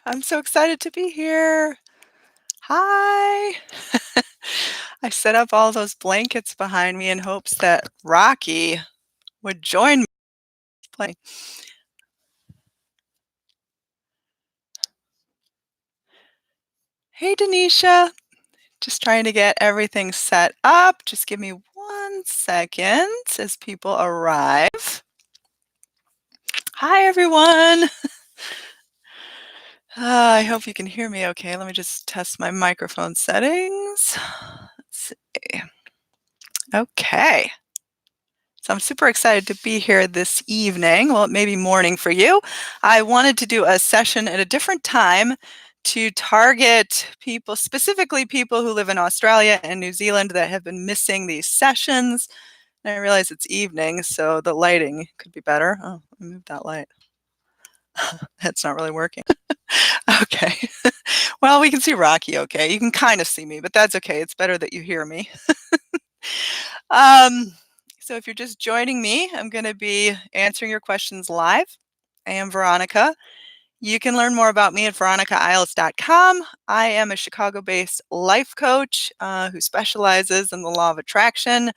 I'm so excited to be here. Hi. I set up all those blankets behind me in hopes that Rocky would join me playing. Hey, Denisha. Just trying to get everything set up. Just give me 1 second as people arrive. Hi, everyone. I hope you can hear me okay. Let me just test my microphone settings. Let's see. Okay. So I'm super excited to be here this evening. Well, it may be morning for you. I wanted to do a session at a different time to target people, specifically people who live in Australia and New Zealand that have been missing these sessions. And I realize it's evening, so the lighting could be better. Oh, let me move that light. That's not really working. Okay. Well, we can see Rocky okay. You can kind of see me, but that's okay. It's better that you hear me. Um, so if you're just joining me, I'm going to be answering your questions live. I am Veronica. You can learn more about me at VeronicaIsles.com. I am a Chicago-based life coach who specializes in the law of attraction,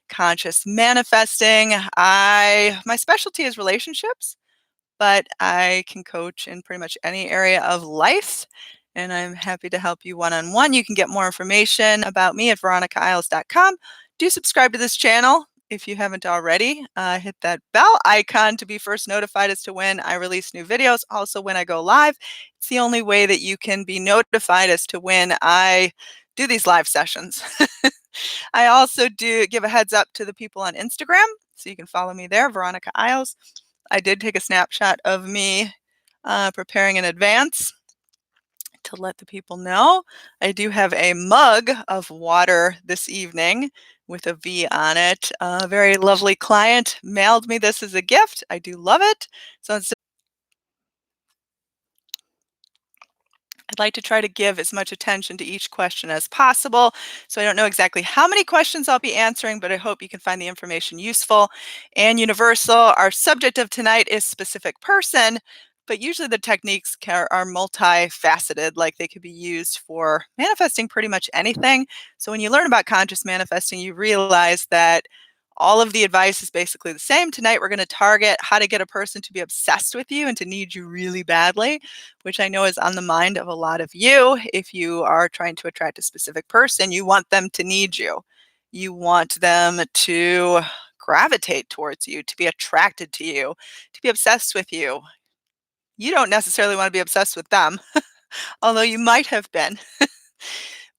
conscious manifesting. My specialty is relationships, but I can coach in pretty much any area of life. And I'm happy to help you one-on-one. You can get more information about me at VeronicaIsles.com. Do subscribe to this channel if you haven't already. Hit that bell icon to be first notified as to when I release new videos. Also, when I go live, it's the only way that you can be notified as to when I do these live sessions. I also do give a heads up to the people on Instagram, so you can follow me there, Veronica Isles. I did take a snapshot of me preparing in advance to let the people know. I do have a mug of water this evening with a V on it. A very lovely client mailed me this as a gift. I do love it. So I'd like to try to give as much attention to each question as possible. So I don't know exactly how many questions I'll be answering, but I hope you can find the information useful and universal. Our subject of tonight is specific person, but usually the techniques are multifaceted, like they could be used for manifesting pretty much anything. So when you learn about conscious manifesting, you realize that all of the advice is basically the same. Tonight, we're going to target how to get a person to be obsessed with you and to need you really badly, which I know is on the mind of a lot of you. If you are trying to attract a specific person, you want them to need you. You want them to gravitate towards you, to be attracted to you, to be obsessed with you. You don't necessarily want to be obsessed with them, although you might have been.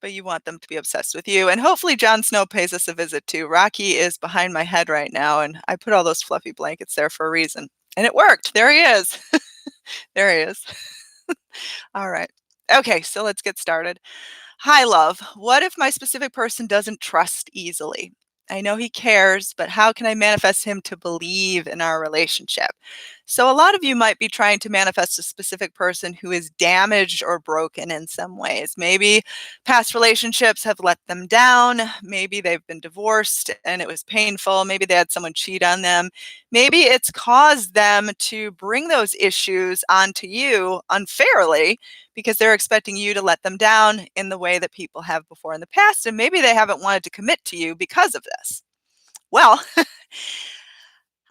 But you want them to be obsessed with you. And hopefully Jon Snow pays us a visit too. Rocky is behind my head right now, and I put all those fluffy blankets there for a reason. And it worked. There he is. There he is. All right. Okay, so let's get started. Hi, love. What if my specific person doesn't trust easily? I know he cares, but how can I manifest him to believe in our relationship? So, a lot of you might be trying to manifest a specific person who is damaged or broken in some ways. Maybe past relationships have let them down. Maybe they've been divorced and it was painful. Maybe they had someone cheat on them. Maybe it's caused them to bring those issues onto you unfairly because they're expecting you to let them down in the way that people have before in the past. And maybe they haven't wanted to commit to you because of this. Well,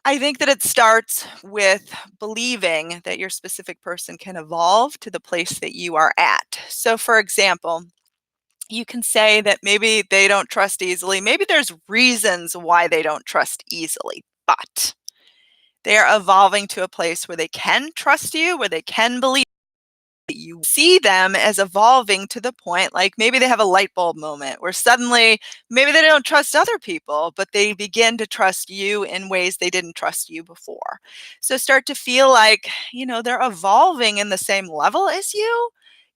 I think that it starts with believing that your specific person can evolve to the place that you are at. So, for example, you can say that maybe they don't trust easily. Maybe there's reasons why they don't trust easily, but they are evolving to a place where they can trust you, where they can believe. You see them as evolving to the point, like maybe they have a light bulb moment where suddenly maybe they don't trust other people, but they begin to trust you in ways they didn't trust you before. So start to feel like, they're evolving in the same level as you,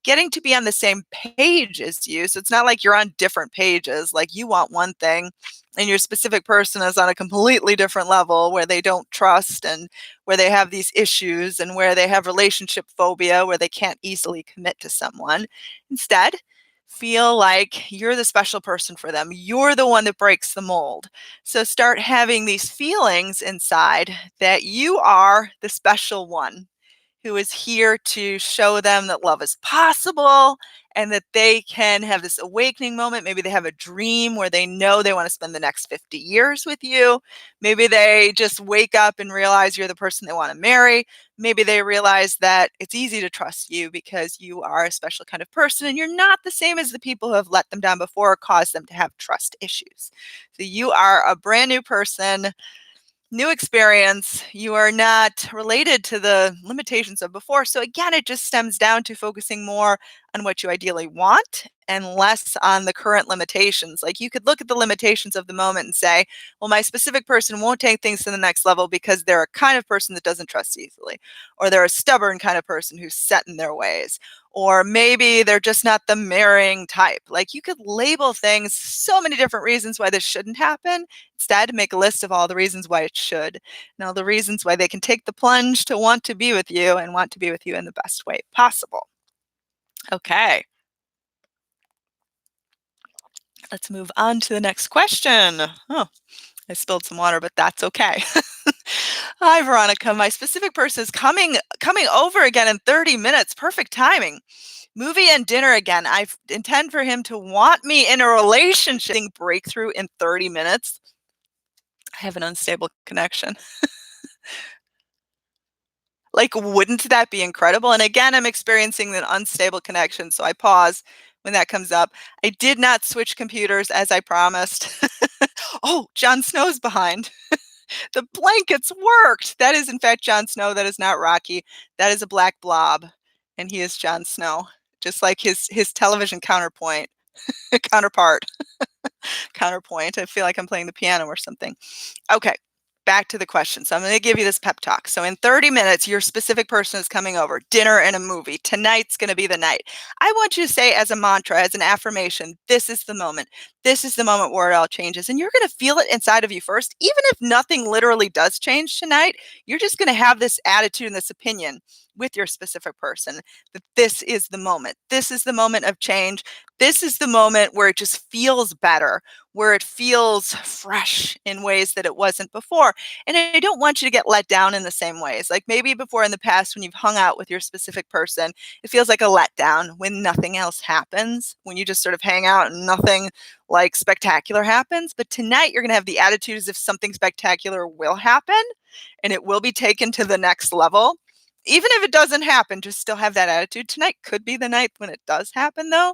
getting to be on the same page as you. So it's not like you're on different pages, like you want one thing and your specific person is on a completely different level where they don't trust and where they have these issues and where they have relationship phobia, where they can't easily commit to someone. Instead, feel like you're the special person for them. You're the one that breaks the mold. So start having these feelings inside that you are the special one who is here to show them that love is possible and that they can have this awakening moment. Maybe they have a dream where they know they want to spend the next 50 years with you. Maybe they just wake up and realize you're the person they want to marry. Maybe they realize that it's easy to trust you because you are a special kind of person and you're not the same as the people who have let them down before or caused them to have trust issues. So you are a brand new person, new experience. You are not related to the limitations of before. So again, it just stems down to focusing more on what you ideally want and less on the current limitations. Like you could look at the limitations of the moment and say, well, my specific person won't take things to the next level because they're a kind of person that doesn't trust easily, or they're a stubborn kind of person who's set in their ways, or maybe they're just not the marrying type. Like you could label things so many different reasons why this shouldn't happen. Instead, make a list of all the reasons why it should, and all the reasons why they can take the plunge to want to be with you and want to be with you in the best way possible. Okay, let's move on to the next question. Oh, I spilled some water, but that's okay. Hi, Veronica. My specific person is coming over again in 30 minutes. Perfect timing. Movie and dinner again. I intend for him to want me in a relationship. Breakthrough in 30 minutes. I have an unstable connection. Like, wouldn't that be incredible? And again, I'm experiencing an unstable connection, so I pause when that comes up. I did not switch computers as I promised. Oh, Jon Snow's behind. The blankets worked. That is, in fact, Jon Snow. That is not Rocky. That is a black blob, and he is Jon Snow, just like his television counterpart. Counterpoint. I feel like I'm playing the piano or something. Okay, back to the question. So I'm going to give you this pep talk. So in 30 minutes, your specific person is coming over, dinner and a movie. Tonight's going to be the night. I want you to say as a mantra, as an affirmation, this is the moment. This is the moment where it all changes. And you're going to feel it inside of you first. Even if nothing literally does change tonight, you're just going to have this attitude and this opinion with your specific person that this is the moment. This is the moment of change. This is the moment where it just feels better, where it feels fresh in ways that it wasn't before. And I don't want you to get let down in the same ways. Like maybe before in the past, when you've hung out with your specific person, it feels like a letdown when nothing else happens, when you just sort of hang out and nothing like spectacular happens. But tonight, you're going to have the attitude as if something spectacular will happen and it will be taken to the next level. Even if it doesn't happen, just still have that attitude. Tonight could be the night when it does happen, though.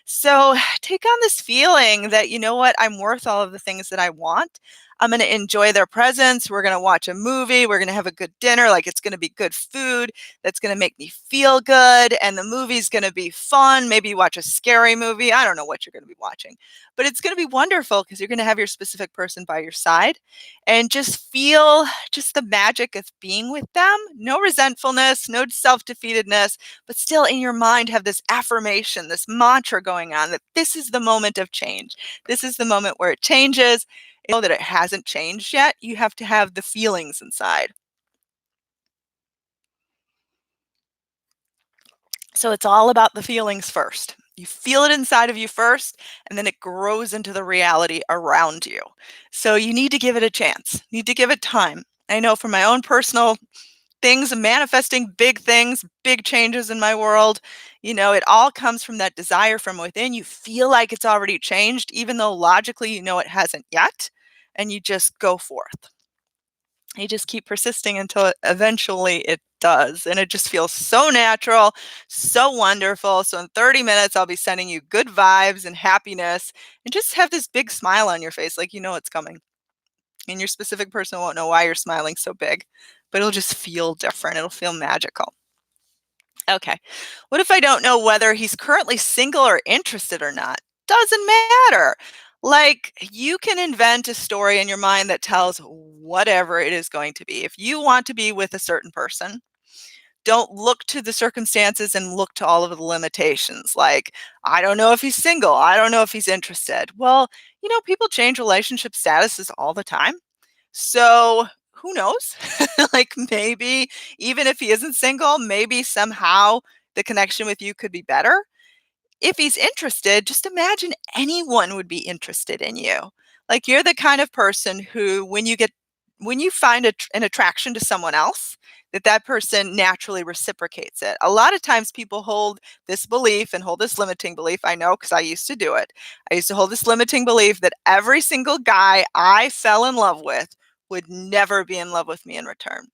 So take on this feeling that, you know what, I'm worth all of the things that I want. I'm going to enjoy their presence. We're going to watch a movie. We're going to have a good dinner. Like it's going to be good food that's going to make me feel good. And the movie's going to be fun. Maybe you watch a scary movie. I don't know what you're going to be watching, but it's going to be wonderful because you're going to have your specific person by your side and just feel just the magic of being with them. No resentfulness, no self-defeatedness, but still in your mind have this affirmation, this mantra going on that this is the moment of change. This is the moment where it changes. You know that it hasn't changed yet. You have to have the feelings inside. So it's all about the feelings first. You feel it inside of you first, and then it grows into the reality around you. So you need to give it a chance. You need to give it time. I know from my own personal things, manifesting big things, big changes in my world, it all comes from that desire from within. You feel like it's already changed, even though logically you know it hasn't yet, and you just go forth. You just keep persisting until eventually it does. And it just feels so natural, so wonderful. So in 30 minutes, I'll be sending you good vibes and happiness and just have this big smile on your face, like you know it's coming. And your specific person won't know why you're smiling so big, but it'll just feel different. It'll feel magical. Okay. What if I don't know whether he's currently single or interested or not? Doesn't matter. Like, you can invent a story in your mind that tells whatever it is going to be. If you want to be with a certain person, don't look to the circumstances and look to all of the limitations. Like, I don't know if he's single. I don't know if he's interested. Well, people change relationship statuses all the time. So who knows? Like maybe even if he isn't single, maybe somehow the connection with you could be better. If he's interested, just imagine anyone would be interested in you. Like you're the kind of person who, when you find an attraction to someone else, that that person naturally reciprocates it. A lot of times people hold this belief and hold this limiting belief. I know because I used to do it. I used to hold this limiting belief that every single guy I fell in love with would never be in love with me in return,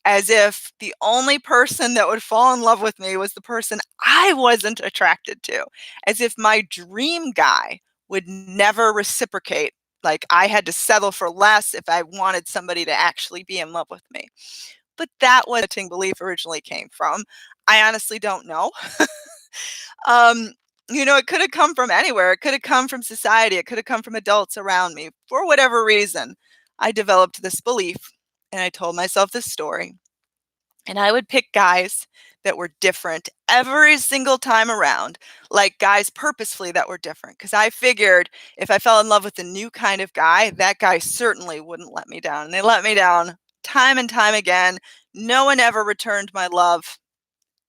as if the only person that would fall in love with me was the person I wasn't attracted to, as if my dream guy would never reciprocate. Like I had to settle for less if I wanted somebody to actually be in love with me. But that was a belief originally came from. I honestly don't know. um, it could have come from anywhere. It could have come from society. It could have come from adults around me. For whatever reason, I developed this belief and I told myself this story. And I would pick guys that were different every single time around, like guys purposefully that were different. Because I figured if I fell in love with a new kind of guy, that guy certainly wouldn't let me down. And they let me down time and time again. No one ever returned my love.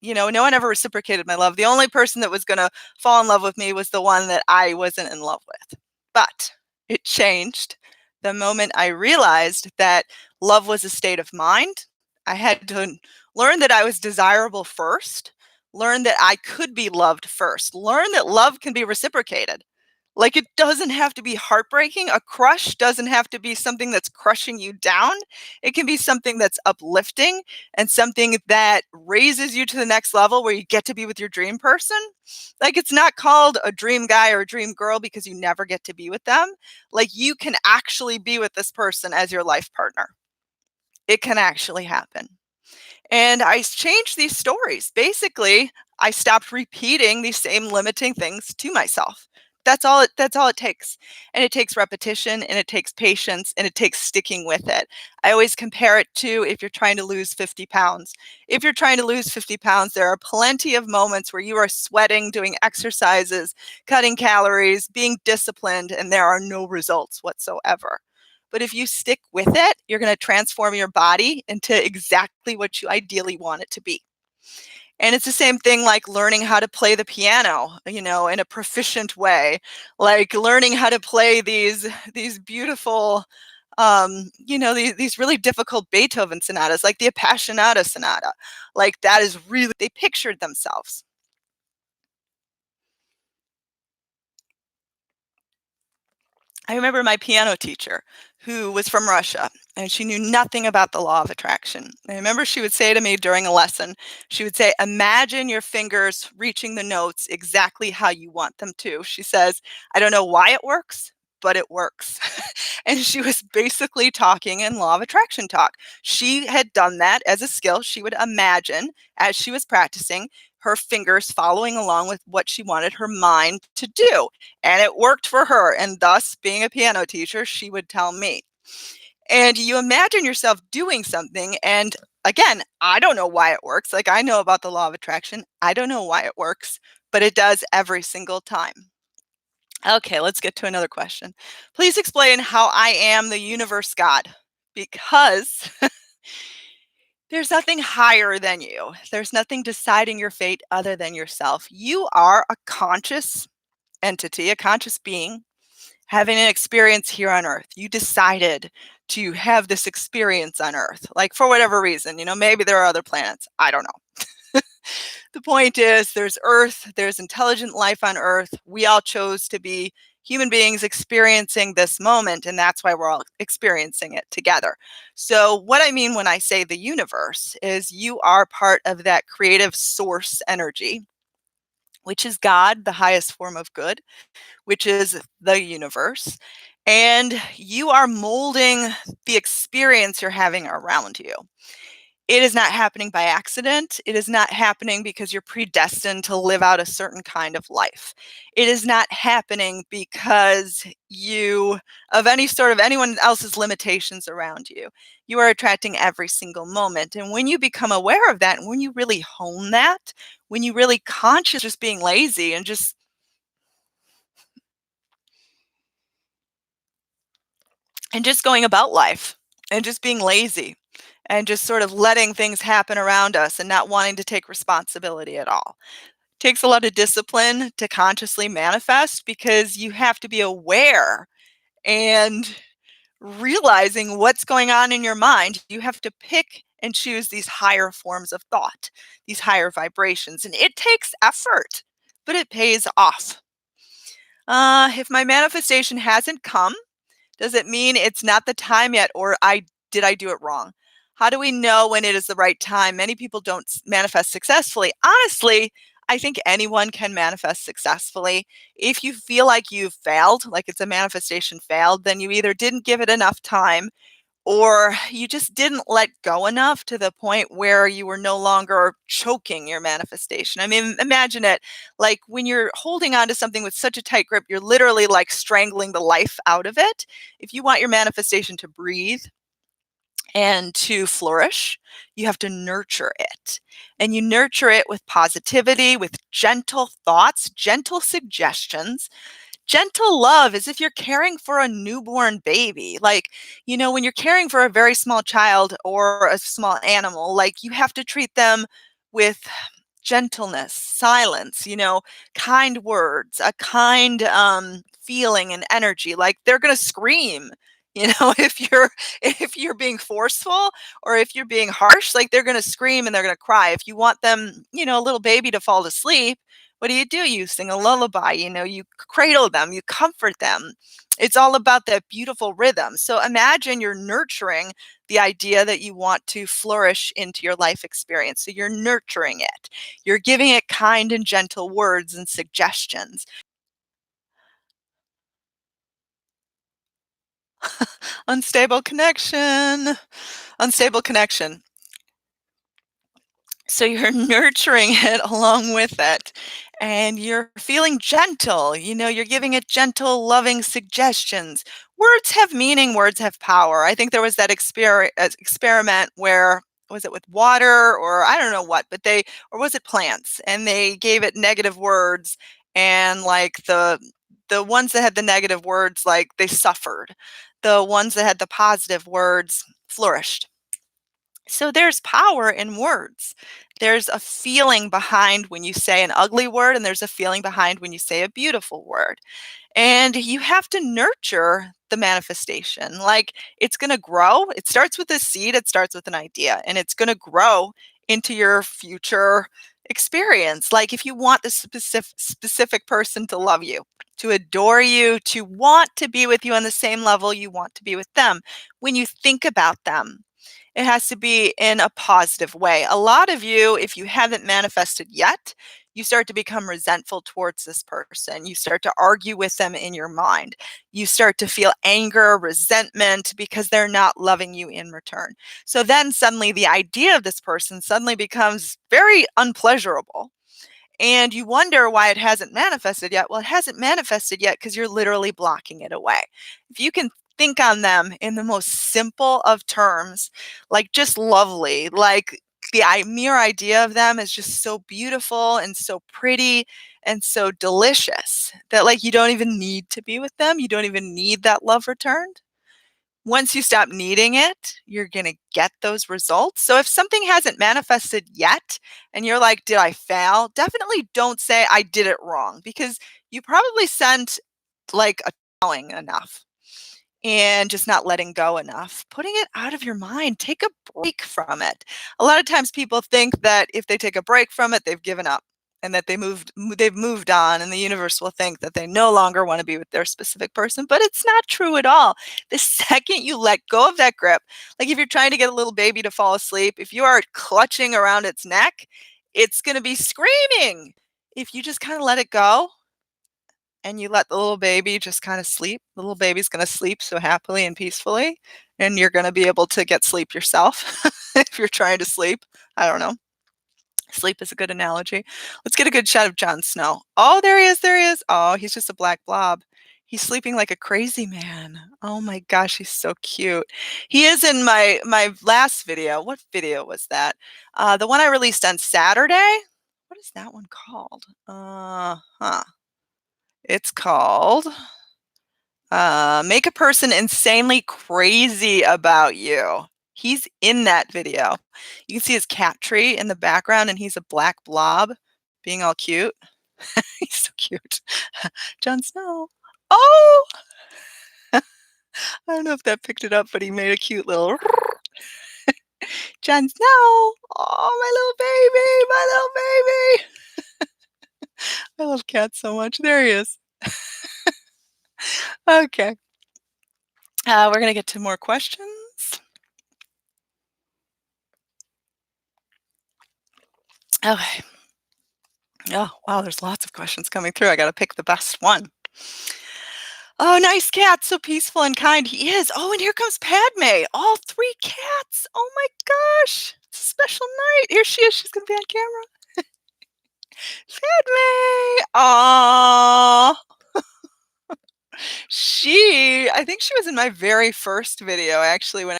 No one ever reciprocated my love. The only person that was going to fall in love with me was the one that I wasn't in love with. But it changed the moment I realized that love was a state of mind. I had to learn that I was desirable first, learn that I could be loved first, learn that love can be reciprocated. Like it doesn't have to be heartbreaking. A crush doesn't have to be something that's crushing you down. It can be something that's uplifting and something that raises you to the next level where you get to be with your dream person. Like it's not called a dream guy or a dream girl because you never get to be with them. Like you can actually be with this person as your life partner. It can actually happen. And I changed these stories. Basically, I stopped repeating these same limiting things to myself. That's all it takes. And it takes repetition and it takes patience and it takes sticking with it. I always compare it to if you're trying to lose 50 pounds. If you're trying to lose 50 pounds, there are plenty of moments where you are sweating, doing exercises, cutting calories, being disciplined, and there are no results whatsoever. But if you stick with it, you're going to transform your body into exactly what you ideally want it to be. And it's the same thing like learning how to play the piano, in a proficient way, like learning how to play these beautiful, these really difficult Beethoven sonatas, like the Appassionata Sonata. Like that is really, they pictured themselves. I remember my piano teacher who was from Russia and she knew nothing about the law of attraction. I remember she would say to me during a lesson, she would say, imagine your fingers reaching the notes exactly how you want them to. She says, I don't know why it works, but it works. And she was basically talking in law of attraction talk. She had done that as a skill. She would imagine as she was practicing her fingers following along with what she wanted her mind to do. And it worked for her. And thus, being a piano teacher, she would tell me. And you imagine yourself doing something. And again, I don't know why it works. Like I know about the law of attraction. I don't know why it works, but it does every single time. Okay, let's get to another question. Please explain how I am the universe God. Because there's nothing higher than you. There's nothing deciding your fate other than yourself. You are a conscious entity, a conscious being having an experience here on earth. You decided to have this experience on earth, like for whatever reason, maybe there are other planets. I don't know. The point is there's earth, there's intelligent life on earth. We all chose to be human beings experiencing this moment, and that's why we're all experiencing it together. So what I mean when I say the universe is you are part of that creative source energy, which is God, the highest form of good, which is the universe. And you are molding the experience you're having around you. It is not happening by accident. It is not happening because you're predestined to live out a certain kind of life. It is not happening because of any sort of anyone else's limitations around you. You are attracting every single moment. And when you become aware of that, and when you really hone that, when you really conscious just being lazy and just going about life and just being lazy and just sort of letting things happen around us and not wanting to take responsibility at all. Takes a lot of discipline to consciously manifest because you have to be aware and realizing what's going on in your mind. You have to pick and choose these higher forms of thought, these higher vibrations. And it takes effort, but it pays off. If my manifestation hasn't come, does it mean it's not the time yet, or I do it wrong? How do we know when it is the right time? Many people don't manifest successfully. Honestly, I think anyone can manifest successfully. If you feel like you've failed, like it's a manifestation failed, then you either didn't give it enough time or you just didn't let go enough to the point where you were no longer choking your manifestation. I mean, imagine it like when you're holding on to something with such a tight grip, you're literally like strangling the life out of it. If you want your manifestation to breathe and to flourish, you have to nurture it. And you nurture it with positivity, with gentle thoughts, gentle suggestions. Gentle love is if you're caring for a newborn baby. Like, when you're caring for a very small child or a small animal, like you have to treat them with gentleness, silence, kind words, a kind feeling and energy. Like they're going to scream, if you're being forceful or if you're being harsh, like they're going to scream and they're going to cry. If you want them, a little baby to fall asleep, what do? You sing a lullaby, you cradle them, you comfort them. It's all about that beautiful rhythm. So imagine you're nurturing the idea that you want to flourish into your life experience. So you're nurturing it. You're giving it kind and gentle words and suggestions. Unstable connection. Unstable connection. So you're nurturing it along with it, and you're feeling gentle. You're giving it gentle, loving suggestions. Words have meaning, words have power. I think there was that experiment where, was it with water or I don't know what, or was it plants? And they gave it negative words, and like the ones that had the negative words, like they suffered. The ones that had the positive words flourished. So there's power in words. There's a feeling behind when you say an ugly word, and there's a feeling behind when you say a beautiful word. And you have to nurture the manifestation. Like it's going to grow. It starts with a seed, it starts with an idea, and it's going to grow into your future experience. Like if you want the specific person to love you, to adore you, to want to be with you on the same level you want to be with them, when you think about them, it has to be in a positive way. A lot of you, if you haven't manifested yet, you start to become resentful towards this person. You start to argue with them in your mind. You start to feel anger, resentment because they're not loving you in return. So then suddenly the idea of this person suddenly becomes very unpleasurable. And you wonder why it hasn't manifested yet. Well, it hasn't manifested yet because you're literally blocking it away. If you can think on them in the most simple of terms, like just lovely, like the mere idea of them is just so beautiful and so pretty and so delicious that like you don't even need to be with them. You don't even need that love returned. Once you stop needing it, you're going to get those results. So if something hasn't manifested yet and you're like, did I fail? Definitely don't say I did it wrong, because you probably sent like a telling enough and just not letting go enough. Putting it out of your mind, take a break from it. A lot of times people think that if they take a break from it, they've given up and that they've moved on, and the universe will think that they no longer want to be with their specific person, but it's not true at all. The second you let go of that grip, like if you're trying to get a little baby to fall asleep, if you are clutching around its neck, it's going to be screaming. If you just kind of let it go, and you let the little baby just kind of sleep, the little baby's going to sleep so happily and peacefully, and you're going to be able to get sleep yourself if you're trying to sleep. I don't know. Sleep is a good analogy. Let's get a good shot of Jon Snow. Oh, there he is. There he is. Oh, he's just a black blob. He's sleeping like a crazy man. Oh my gosh, he's so cute. He is in my last video. What video was that? The one I released on Saturday. What is that one called? It's called Make a Person Insanely Crazy About You. He's in that video. You can see his cat tree in the background, and he's a black blob being all cute. He's so cute. Jon Snow. Oh! I don't know if that picked it up, but he made a cute little John's, no. Oh, my little baby, my little baby. I love cats so much. There he is. Okay. We're going to get to more questions. Okay. Oh, wow, there's lots of questions coming through. I got to pick the best one. Oh, nice cat. So peaceful and kind. He is. Oh, and here comes Padme. All three cats. Oh my gosh. It's a special night. Here she is. She's going to be on camera. Padme. Aww. I think she was in my very first video, actually, when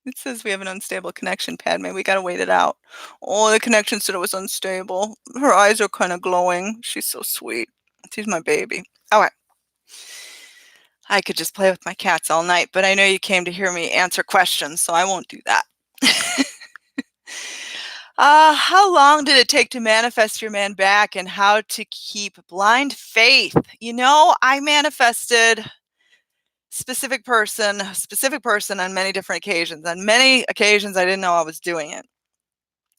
it says we have an unstable connection, Padme. We got to wait it out. Oh, the connection said it was unstable. Her eyes are kind of glowing. She's so sweet. She's my baby. All right. I could just play with my cats all night, but I know you came to hear me answer questions, so I won't do that. How long did it take to manifest your man back, and how to keep blind faith? I manifested specific person on many different occasions. On many occasions, I didn't know I was doing it.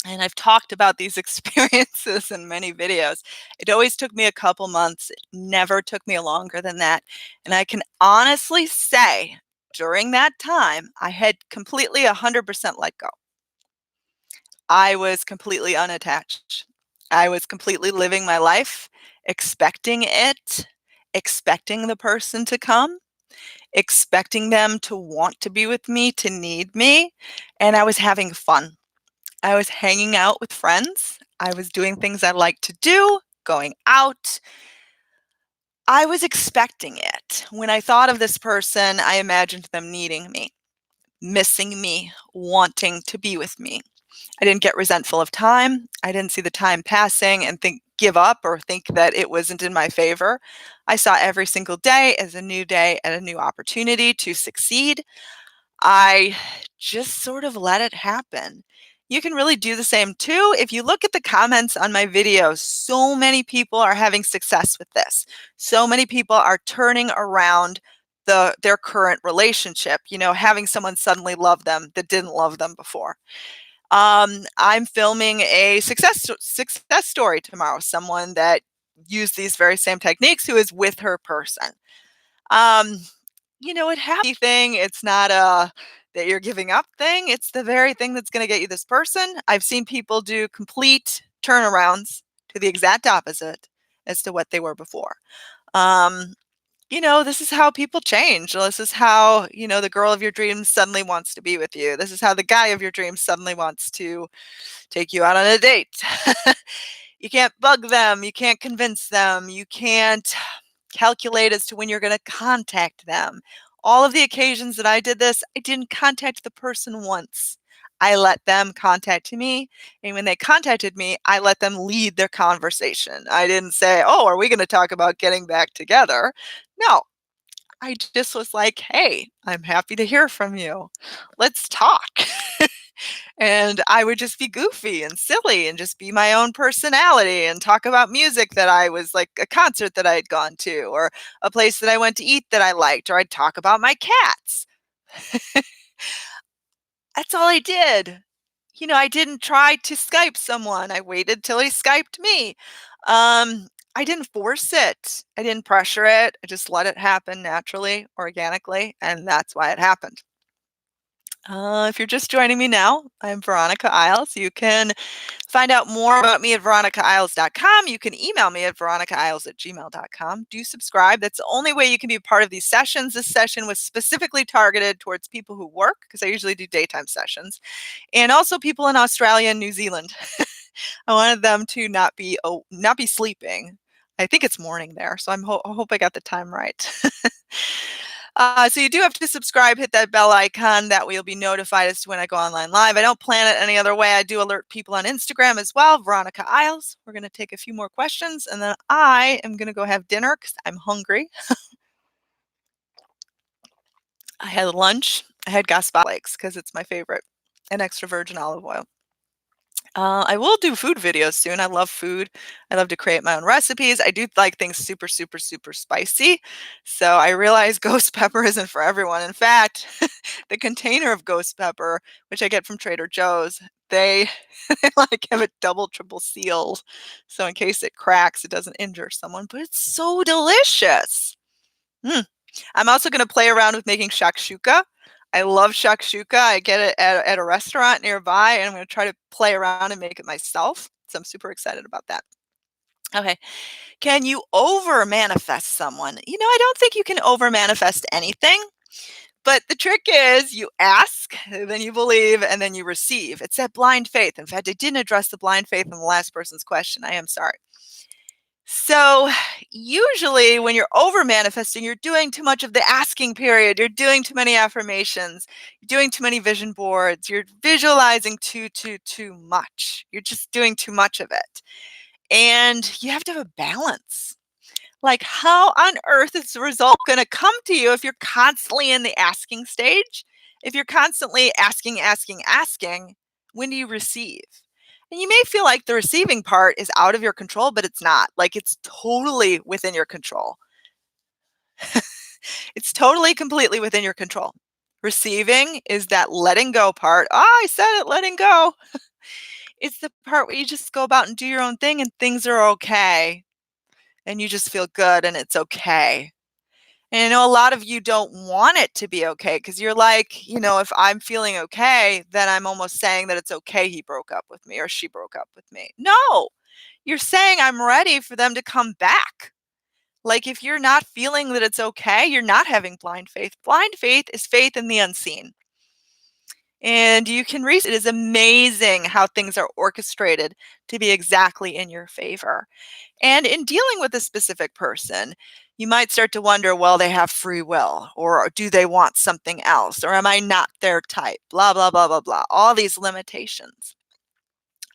And I've talked about these experiences in many videos. It always took me a couple months. It never took me longer than that. And I can honestly say during that time, I had completely 100% let go. I was completely unattached. I was completely living my life, expecting it, expecting the person to come, expecting them to want to be with me, to need me, and I was having fun. I was hanging out with friends. I was doing things I like to do, going out. I was expecting it. When I thought of this person, I imagined them needing me, missing me, wanting to be with me. I didn't get resentful of time. I didn't see the time passing and give up or think that it wasn't in my favor. I saw every single day as a new day and a new opportunity to succeed. I just sort of let it happen. You can really do the same too. If you look at the comments on my videos, so many people are having success with this. So many people are turning around their current relationship, having someone suddenly love them that didn't love them before. I'm filming a success story tomorrow. Someone that used these very same techniques who is with her person. Um, it happy thing. It's not a that you're giving up thing. It's the very thing that's going to get you this person. I've seen people do complete turnarounds to the exact opposite as to what they were before. Um, this is how people change. This is how, the girl of your dreams suddenly wants to be with you. This is how the guy of your dreams suddenly wants to take you out on a date. You can't bug them. You can't convince them. You can't calculate as to when you're going to contact them. All of the occasions that I did this, I didn't contact the person once. I let them contact me. And when they contacted me, I let them lead their conversation. I didn't say, oh, are we going to talk about getting back together? No, I just was like, hey, I'm happy to hear from you. Let's talk. And I would just be goofy and silly and just be my own personality and talk about music that I was like a concert that I had gone to or a place that I went to eat that I liked, or I'd talk about my cats. That's all I did. I didn't try to Skype someone. I waited till he Skyped me. I didn't force it. I didn't pressure it. I just let it happen naturally, organically, and that's why it happened. If you're just joining me now, I'm Veronica Isles. You can find out more about me at VeronicaIsles.com. You can email me at VeronicaIsles@gmail.com. Do subscribe. That's the only way you can be a part of these sessions. This session was specifically targeted towards people who work, because I usually do daytime sessions, and also people in Australia and New Zealand. I wanted them to not be sleeping. I think it's morning there, so I hope I got the time right. So you do have to subscribe, hit that bell icon. That way you'll be notified as to when I go online live. I don't plan it any other way. I do alert people on Instagram as well, Veronica Isles. We're going to take a few more questions, and then I am going to go have dinner because I'm hungry. I had lunch. I had gazpacho flakes because it's my favorite, and extra virgin olive oil. I will do food videos soon. I love food. I love to create my own recipes. I do like things super, super, super spicy. So I realize ghost pepper isn't for everyone. In fact, the container of ghost pepper, which I get from Trader Joe's, they like have it double, triple sealed. So in case it cracks, it doesn't injure someone, but it's so delicious. Mm. I'm also gonna play around with making shakshuka. I love shakshuka. I get it at a restaurant nearby, and I'm gonna try to play around and make it myself. So I'm super excited about that. Okay. Can you over manifest someone? I don't think you can over manifest anything, but the trick is you ask, then you believe, and then you receive. It's that blind faith. In fact, I didn't address the blind faith in the last person's question. I am sorry. So, usually when you're over manifesting, you're doing too much of the asking period. You're doing too many affirmations. You're doing too many vision boards. You're visualizing too much. You're just doing too much of it. And you have to have a balance. Like, how on earth is the result going to come to you if you're constantly in the asking stage? If you're constantly asking, when do you receive? And you may feel like the receiving part is out of your control, but it's not. Like, it's totally within your control. It's totally, completely within your control. Receiving is that letting go part. Oh, I said it, letting go. It's the part where you just go about and do your own thing and things are okay. And you just feel good and it's okay. And I know a lot of you don't want it to be okay because you're like, if I'm feeling okay, then I'm almost saying that it's okay he broke up with me or she broke up with me. No, you're saying I'm ready for them to come back. Like, if you're not feeling that it's okay, you're not having blind faith. Blind faith is faith in the unseen. And you can read it is amazing how things are orchestrated to be exactly in your favor. And in dealing with a specific person, you might start to wonder, well, they have free will, or do they want something else, or am I not their type? Blah, blah, blah, blah, blah. All these limitations.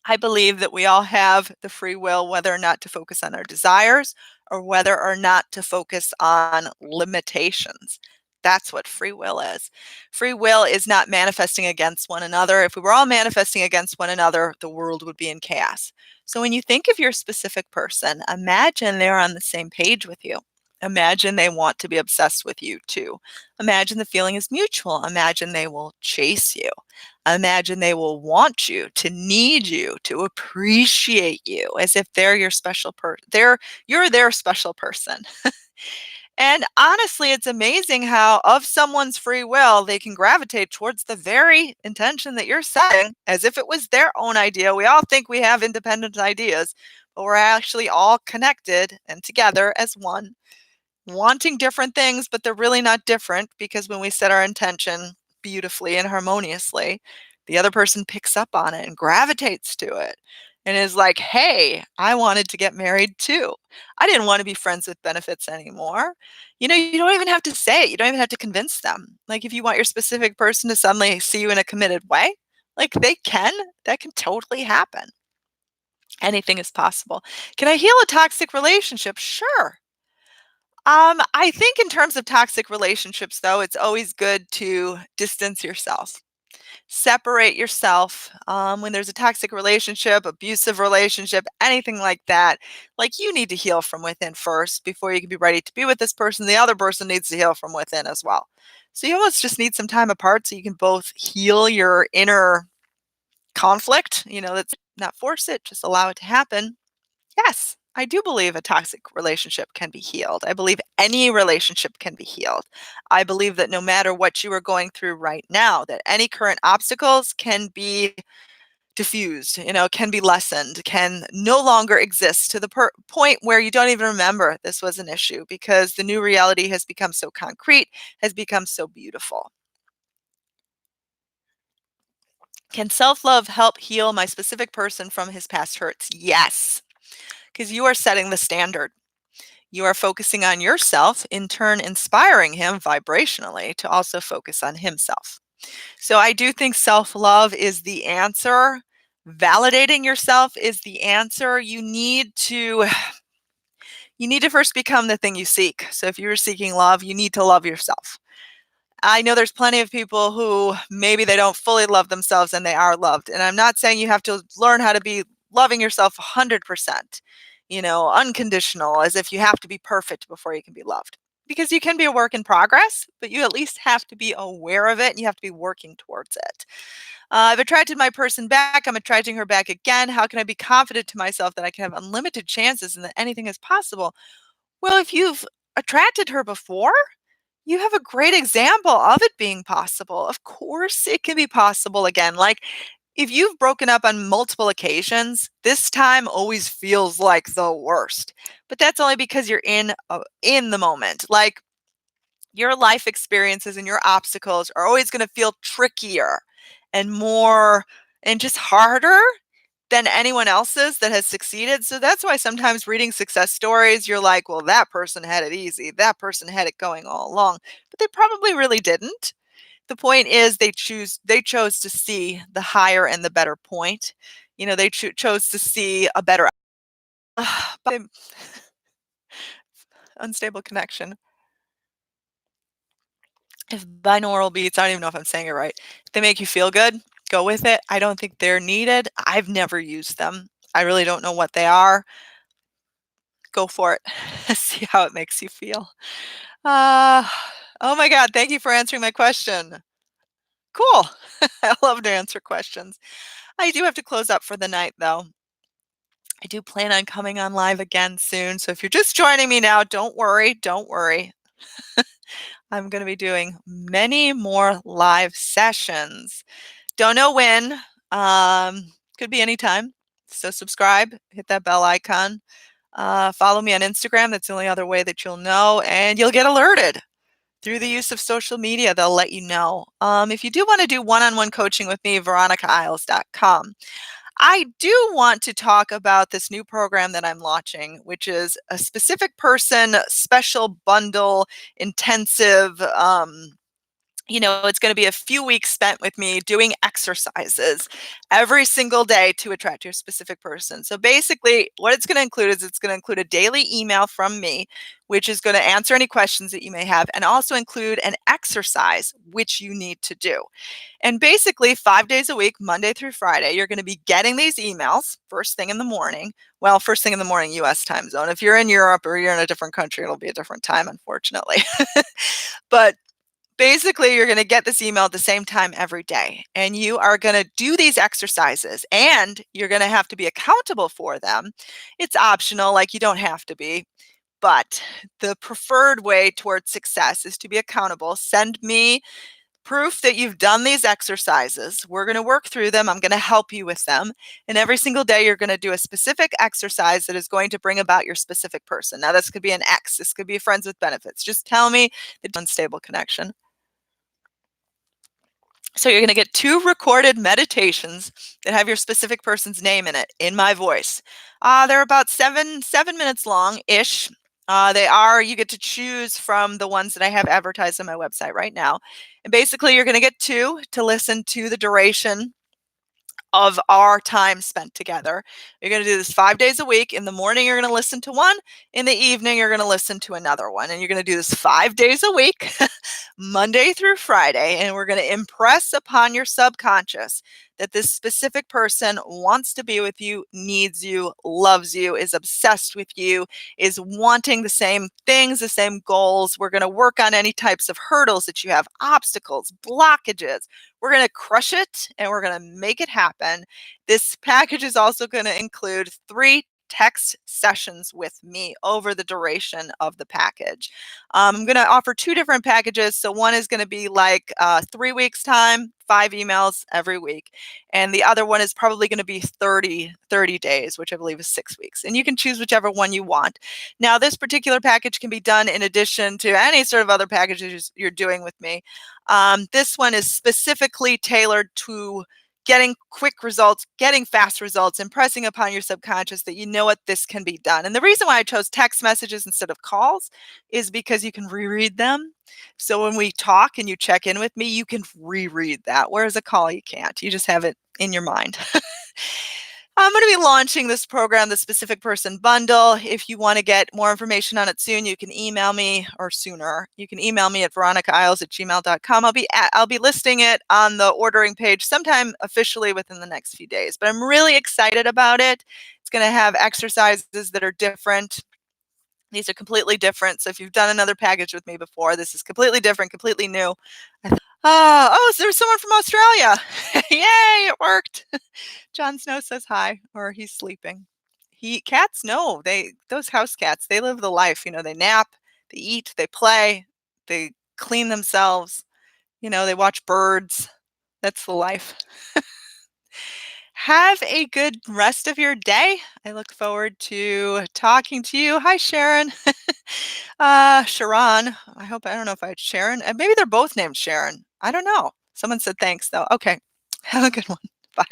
I believe that we all have the free will, whether or not to focus on our desires or whether or not to focus on limitations. That's what free will is. Free will is not manifesting against one another. If we were all manifesting against one another, the world would be in chaos. So when you think of your specific person, imagine they're on the same page with you. Imagine they want to be obsessed with you too. Imagine the feeling is mutual. Imagine they will chase you. Imagine they will want you, to need you, to appreciate you as if they're your special person. You're their special person. And honestly, it's amazing how of someone's free will, they can gravitate towards the very intention that you're setting as if it was their own idea. We all think we have independent ideas, but we're actually all connected and together as one, wanting different things, but they're really not different because when we set our intention beautifully and harmoniously, the other person picks up on it and gravitates to it and is like, hey, I wanted to get married too. I didn't want to be friends with benefits anymore. You don't even have to say it. You don't even have to convince them. Like, if you want your specific person to suddenly see you in a committed way, like that can totally happen. Anything is possible. Can I heal a toxic relationship? Sure. I think in terms of toxic relationships, though, it's always good to distance yourself. Separate yourself when there's a toxic relationship, abusive relationship, anything like that. Like, you need to heal from within first before you can be ready to be with this person. The other person needs to heal from within as well. So you almost just need some time apart so you can both heal your inner conflict. That's not force it, just allow it to happen. Yes, I do believe a toxic relationship can be healed. I believe any relationship can be healed. I believe that no matter what you are going through right now, that any current obstacles can be diffused, can be lessened, can no longer exist to the point where you don't even remember this was an issue because the new reality has become so concrete, has become so beautiful. Can self love help heal my specific person from his past hurts? Yes, because you are setting the standard. You are focusing on yourself, in turn, inspiring him vibrationally to also focus on himself. So I do think self love is the answer. Validating yourself is the answer. You need to first become the thing you seek. So if you're seeking love, you need to love yourself. I know there's plenty of people who maybe they don't fully love themselves and they are loved. And I'm not saying you have to learn how to be loving yourself 100%, unconditional, as if you have to be perfect before you can be loved. Because you can be a work in progress, but you at least have to be aware of it and you have to be working towards it. I've attracted my person back. I'm attracting her back again. How can I be confident to myself that I can have unlimited chances and that anything is possible? Well, if you've attracted her before, you have a great example of it being possible. Of course, it can be possible again. Like if you've broken up on multiple occasions, this time always feels like the worst. But that's only because you're in the moment. Like your life experiences and your obstacles are always going to feel trickier and more and just harder than anyone else's that has succeeded. So that's why sometimes reading success stories, you're like, well, that person had it easy. That person had it going all along. But they probably really didn't. The point is they chose to see the higher and the better point. They chose to see a better unstable connection. If binaural beats, I don't even know if I'm saying it right. If they make you feel good, go with it. I don't think they're needed. I've never used them. I really don't know what they are. Go for it. See how it makes you feel. Uh, oh my God, thank you for answering my question. Cool. I love to answer questions. I do have to close up for the night though. I do plan on coming on live again soon. So if you're just joining me now, don't worry. Don't worry. I'm going to be doing many more live sessions. Don't know when. Could be anytime. So subscribe, hit that bell icon. Follow me on Instagram. That's the only other way that you'll know. And you'll get alerted through the use of social media. They'll let you know. If you do want to do one-on-one coaching with me, VeronicaIsles.com. I do want to talk about this new program that I'm launching, which is a specific person, special bundle, intensive. It's going to be a few weeks spent with me doing exercises every single day to attract your specific person. So basically, what it's going to include is it's going to include a daily email from me, which is going to answer any questions that you may have, and also include an exercise which you need to do. And basically, 5 days a week, Monday through Friday, you're going to be getting these emails first thing in the morning. Well, first thing in the morning, US time zone. If you're in Europe or you're in a different country, it'll be a different time, unfortunately. But basically, you're going to get this email at the same time every day, and you are going to do these exercises, and you're going to have to be accountable for them. It's optional, like you don't have to be, but the preferred way towards success is to be accountable. Send me proof that you've done these exercises. We're going to work through them. I'm going to help you with them. And every single day, you're going to do a specific exercise that is going to bring about your specific person. Now, this could be an ex. This could be friends with benefits. Just tell me the unstable connection. So you're going to get 2 recorded meditations that have your specific person's name in it, in my voice. They're about 7 minutes long-ish. You get to choose from the ones that I have advertised on my website right now. And basically, you're going to get 2 to listen to the duration of our time spent together. You're going to do this 5 days a week. In the morning, you're going to listen to one. In the evening, you're going to listen to another one. And you're going to do this 5 days a week, Monday through Friday. And we're going to impress upon your subconscious that this specific person wants to be with you, needs you, loves you, is obsessed with you, is wanting the same things, the same goals. We're going to work on any types of hurdles that you have, obstacles, blockages. We're going to crush it and we're going to make it happen. This package is also going to include 3 text sessions with me over the duration of the package. I'm going to offer 2 different packages. So one is going to be like 3 weeks time, 5 emails every week. And the other one is probably going to be 30 days, which I believe is 6 weeks. And you can choose whichever one you want. Now, this particular package can be done in addition to any sort of other packages you're doing with me. This one is specifically tailored to getting quick results, getting fast results, impressing upon your subconscious that you know what, this can be done. And the reason why I chose text messages instead of calls is because you can reread them. So when we talk and you check in with me, you can reread that, whereas a call you can't. You just have it in your mind. I'm going to be launching this program, the Specific Person Bundle. If you want to get more information on it soon, you can email me, or sooner. You can email me at VeronicaIsles@gmail.com. I'll be listing it on the ordering page sometime officially within the next few days. But I'm really excited about it. It's going to have exercises that are different. These are completely different. So if you've done another package with me before, this is completely different, completely new. Oh, so there's someone from Australia. Yay, it worked. Jon Snow says hi, or he's sleeping. Cats, no, those house cats, they live the life. They nap, they eat, they play, they clean themselves. They watch birds. That's the life. Have a good rest of your day. I look forward to talking to you. Hi, Sharon. Sharon. I don't know if I had Sharon. Maybe they're both named Sharon. I don't know. Someone said thanks, though. Okay. Have a good one. Bye.